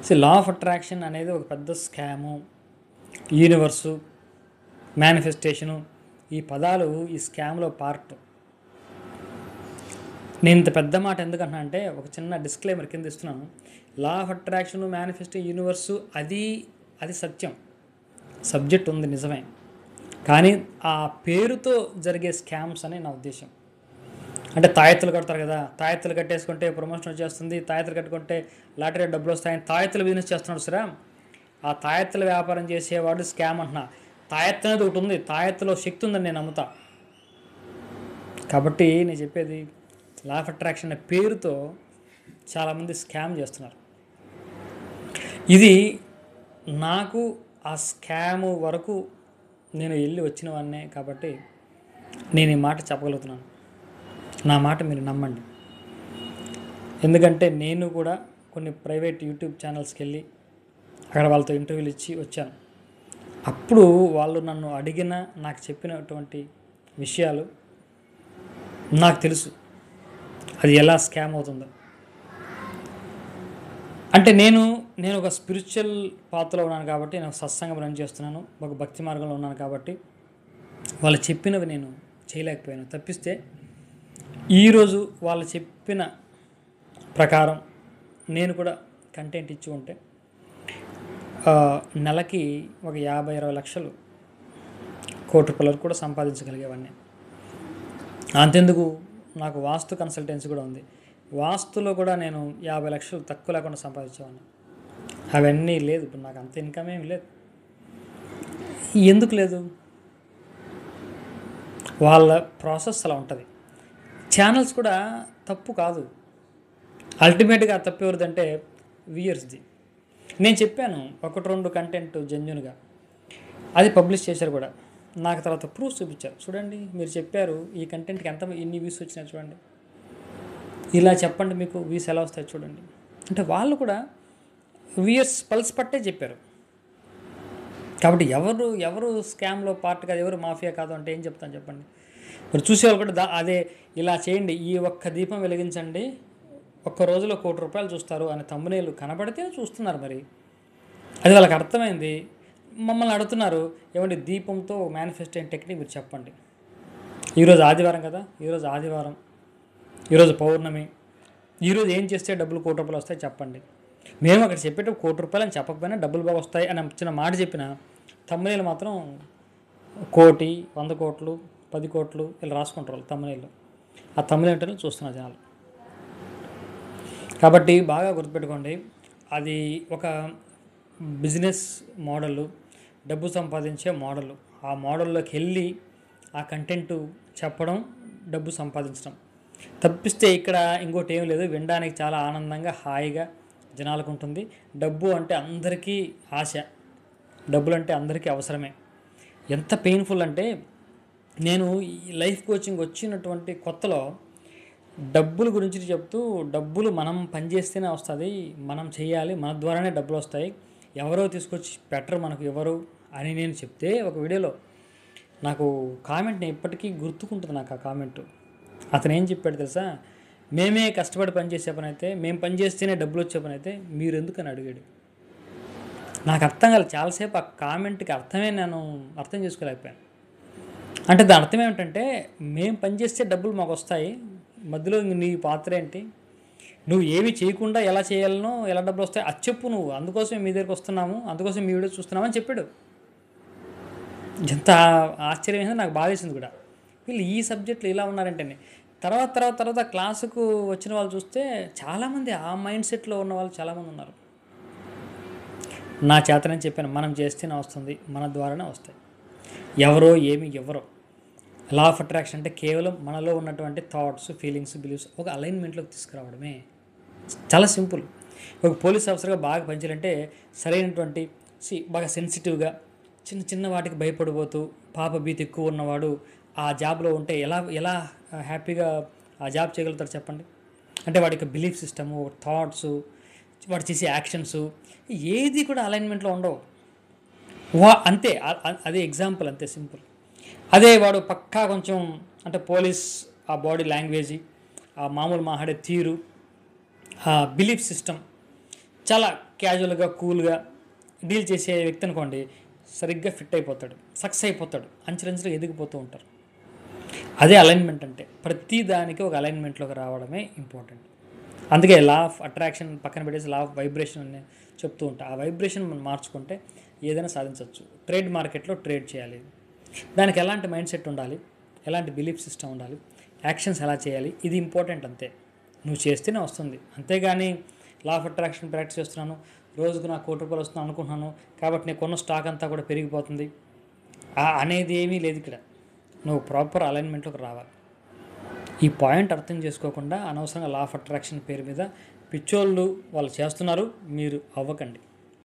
So law of attraction అనేది ఒక పెద్ద స్కాము, యూనివర్సు, మేనిఫెస్టేషను, ఈ పదాలు ఈ స్కామ్లో పార్ట్. నేను ఇంత పెద్ద మాట ఎందుకంటున్నా అంటే ఒక చిన్న డిస్క్లైమర్ కింద ఇస్తున్నాను. Law of attraction, manifesto, universe అది సత్యం, సబ్జెక్ట్ ఉంది నిజమే, కానీ ఆ పేరుతో జరిగే స్కామ్స్ అని నా ఉద్దేశం. అంటే తాయెత్తులు కడతారు కదా, తాయెత్తులు కట్టేసుకుంటే ప్రమోషన్ వచ్చేస్తుంది, తాయెత్తులు కట్టుకుంటే లాటరీ డబ్బులు వస్తాయని తాయెత్తులు బిజినెస్ చేస్తున్నాడు సరే. ఆ తాయెత్తుల వ్యాపారం చేసేవాడు స్కామ్ అంటున్నా. తాయెత్తు అనేది ఒకటి ఉంది, తాయెత్తులో శక్తి ఉందని నేను నమ్ముతా. కాబట్టి నేను చెప్పేది లా ఆఫ్ అట్రాక్షన్ అనే పేరుతో చాలామంది స్కామ్ చేస్తున్నారు. ఇది నాకు ఆ స్కామ్ వరకు నేను వెళ్ళి వచ్చినవన్నే కాబట్టి నేను ఈ మాట చెప్పగలుగుతున్నాను. నా మాట మీరు నమ్మండి. ఎందుకంటే నేను కూడా కొన్ని ప్రైవేట్ యూట్యూబ్ ఛానల్స్కి వెళ్ళి అక్కడ వాళ్ళతో ఇంటర్వ్యూలు ఇచ్చి వచ్చాను. అప్పుడు వాళ్ళు నన్ను అడిగిన, నాకు చెప్పినటువంటి విషయాలు నాకు తెలుసు అది ఎలా స్కామ్ అవుతుందో. అంటే నేను ఒక స్పిరిచువల్ పాత్రలో ఉన్నాను కాబట్టి, నేను సత్సంగం రన్ చేస్తున్నాను, ఒక భక్తి మార్గంలో ఉన్నాను కాబట్టి వాళ్ళు చెప్పినవి నేను చేయలేకపోయాను. తప్పిస్తే ఈరోజు వాళ్ళు చెప్పిన ప్రకారం నేను కూడా కంటెంట్ ఇచ్చి ఉంటే నెలకి ఒక 50-20 లక్షలు, ₹1,00,00,000 కూడా సంపాదించగలిగేవాడిని. అంతెందుకు, నాకు వాస్తు కన్సల్టెన్సీ కూడా ఉంది. వాస్తులో కూడా నేను 50 లక్షలు తక్కువ లేకుండా సంపాదించేవాడిని. అవన్నీ లేదు, ఇప్పుడు నాకు అంత ఇన్కమ్ ఏమి లేదు. ఎందుకు లేదు? వాళ్ళ ప్రాసెస్ అలా ఉంటుంది. ఛానల్స్ కూడా తప్పు కాదు, అల్టిమేట్గా తప్పు ఎవరిదంటే వ్యూయర్స్ది. నేను చెప్పాను 1-2 కంటెంట్ జెన్యూన్గా, అది పబ్లిష్ చేశారు కూడా. నాకు తర్వాత ప్రూఫ్ చూపించారు, చూడండి మీరు చెప్పారు ఈ కంటెంట్కి ఎన్ని వ్యూస్ వచ్చినాయి చూడండి, ఇలా చెప్పండి మీకు వ్యూస్ ఎలా వస్తాయి చూడండి. అంటే వాళ్ళు కూడా వ్యూయర్స్ పల్స్ పట్టే చెప్పారు. కాబట్టి ఎవరు స్కామ్లో పార్ట్ కాదు, ఎవరు మాఫియా కాదు అంటే ఏం చెప్తాను చెప్పండి. మరి చూసేవాళ్ళు కూడా అదే, ఇలా చేయండి, ఈ ఒక్క దీపం వెలిగించండి, ఒక్క రోజులో ₹1,00,00,000 చూస్తారు అనే థంబ్నెయిల్ కనబడితే చూస్తున్నారు. మరి అది వాళ్ళకి అర్థమైంది. మమ్మల్ని అడుగుతున్నారు, ఏమంటే దీపంతో మేనిఫెస్టేషన్ టెక్నిక్ మీరు చెప్పండి. ఈరోజు ఆదివారం కదా, ఈరోజు పౌర్ణమి, ఈరోజు ఏం చేస్తే డబ్బులు ₹1,00,00,000 వస్తాయి చెప్పండి. మేము అక్కడ చెప్పేటప్పుడు ₹1,00,00,000 అని చెప్పకపోయినా డబ్బులు బాగా వస్తాయి అని చిన్న మాట చెప్పిన థంబ్నెయిల్ మాత్రం 1,00,00,000, 100,00,00,000, 10,00,00,000 ఇలా రాసుకుంటారు వాళ్ళు థంబ్నెయిల్. ఆ థంబ్నెయిల్ అంటే చూస్తున్నారు జనాలు. కాబట్టి బాగా గుర్తుపెట్టుకోండి, అది ఒక బిజినెస్ మోడలు, డబ్బు సంపాదించే మోడలు. ఆ మోడల్లోకి వెళ్ళి ఆ కంటెంట్ చెప్పడం, డబ్బు సంపాదించడం తప్పిస్తే ఇక్కడ ఇంకోటి ఏం లేదు. వినడానికి చాలా ఆనందంగా, హాయిగా జనాలకు ఉంటుంది. డబ్బు అంటే అందరికీ ఆశ, డబ్బులు అంటే అందరికీ అవసరమే. ఎంత పెయిన్ఫుల్ అంటే, నేను ఈ లైఫ్ కోచింగ్ వచ్చినటువంటి కొత్తలో డబ్బుల గురించి చెప్తూ, డబ్బులు మనం పనిచేస్తేనే వస్తుంది, మనం చేయాలి, మన ద్వారానే డబ్బులు వస్తాయి, ఎవరో తీసుకొచ్చి పెట్టరు మనకు ఎవరు అని నేను చెప్తే ఒక వీడియోలో నాకు కామెంట్ ఇప్పటికీ గుర్తుకుంటుంది. నాకు ఆ కామెంట్, అతను ఏం చెప్పాడు తెలుసా, మేమే కష్టపడి పనిచేసే పని అయితే, మేము పనిచేస్తేనే డబ్బులు వచ్చే పని అయితే మీరు ఎందుకని అడిగాడు. నాకు అర్థం కాలేదు చాలాసేపు. ఆ కామెంట్కి అర్థమే నేను అర్థం చేసుకోలేకపోయాను. అంటే దాని అర్థం ఏమిటంటే, మేము పనిచేస్తే డబ్బులు మాకు వస్తాయి, మధ్యలో నీ పాత్ర ఏంటి, నువ్వు ఏమి చేయకుండా ఎలా చేయాలనో, ఎలా డబ్బులు వస్తాయి అది చెప్పు, నువ్వు అందుకోసమే మీ దగ్గరికి వస్తున్నాము, అందుకోసం మీ వీడియో చూస్తున్నామని చెప్పాడు. ఎంత ఆశ్చర్యమైందో, నాకు బాధేసింది కూడా. వీళ్ళు ఈ సబ్జెక్టులు ఇలా ఉన్నారంటేనే. తర్వాత క్లాసుకు వచ్చిన వాళ్ళు చూస్తే చాలామంది ఆ మైండ్ సెట్లో ఉన్న వాళ్ళు చాలామంది ఉన్నారు. నా చేతనే చెప్పాను, మనం చేస్తేనే వస్తుంది, మన ద్వారానే వస్తాయి, ఎవరో ఎవరో. లా ఆఫ్ అట్రాక్షన్ అంటే కేవలం మనలో ఉన్నటువంటి థాట్స్, ఫీలింగ్స్, బిలీఫ్స్ ఒక అలైన్మెంట్లోకి తీసుకురావడమే. చాలా సింపుల్. ఒక పోలీస్ ఆఫీసర్గా బాగా పనిచేయాలంటే సరైనటువంటి బాగా సెన్సిటివ్గా, చిన్న వాటికి భయపడిపోతూ, పాప భీతి ఎక్కువ ఉన్నవాడు ఆ జాబ్లో ఉంటే ఎలా హ్యాపీగా ఆ జాబ్ చేయగలుగుతారు చెప్పండి. అంటే వాడి బిలీఫ్ సిస్టము, థాట్స్, వాడు చేసే యాక్షన్స్ ఏది కూడా అలైన్మెంట్లో ఉండవు. అంతే, అదే ఎగ్జాంపుల్, అంతే సింపుల్. అదే వాడు పక్కా కొంచెం అంటే పోలీస్, ఆ బాడీ లాంగ్వేజ్, ఆ మామూలు మాట్లాడే తీరు, ఆ బిలీఫ్ సిస్టమ్ చాలా క్యాజువల్గా కూల్గా డీల్ చేసే వ్యక్తి అనుకోండి, సరిగ్గా ఫిట్ అయిపోతాడు, సక్సెస్ అయిపోతాడు, అంచెలంచెలుగా ఎదిగిపోతూ ఉంటారు. అదే అలైన్మెంట్ అంటే. ప్రతి దానికి ఒక అలైన్మెంట్లోకి రావడమే ఇంపార్టెంట్. అందుకే లా ఆఫ్ అట్రాక్షన్ పక్కన పెట్టేసి లా ఆఫ్ వైబ్రేషన్ అని చెప్తూ ఉంటా. ఆ వైబ్రేషన్ మనం మార్చుకుంటే ఏదైనా సాధించవచ్చు. ట్రేడ్ మార్కెట్లో ట్రేడ్ చేయాలి, దానికి ఎలాంటి మైండ్ సెట్ ఉండాలి, ఎలాంటి బిలీఫ్ సిస్టమ్ ఉండాలి, యాక్షన్స్ ఎలా చేయాలి, ఇది ఇంపార్టెంట్. అంతే, నువ్వు చేస్తేనే వస్తుంది. అంతేగాని లా ఆఫ్ అట్రాక్షన్ ప్రాక్టీస్ చేస్తున్నాను, రోజుకు నాకు ₹1,00,00,000 వస్తుంది అనుకుంటున్నాను కాబట్టి నేను కొన్న స్టాక్ అంతా కూడా పెరిగిపోతుంది అనేది ఏమీ లేదు ఇక్కడ. నువ్వు ప్రాపర్ అలైన్మెంట్లోకి రావాలి. ఈ పాయింట్ అర్థం చేసుకోకుండా అనవసరంగా లా ఆఫ్ అట్రాక్షన్ పేరు మీద పిచ్చోళ్ళు వాళ్ళు చేస్తున్నారు, మీరు అవ్వకండి.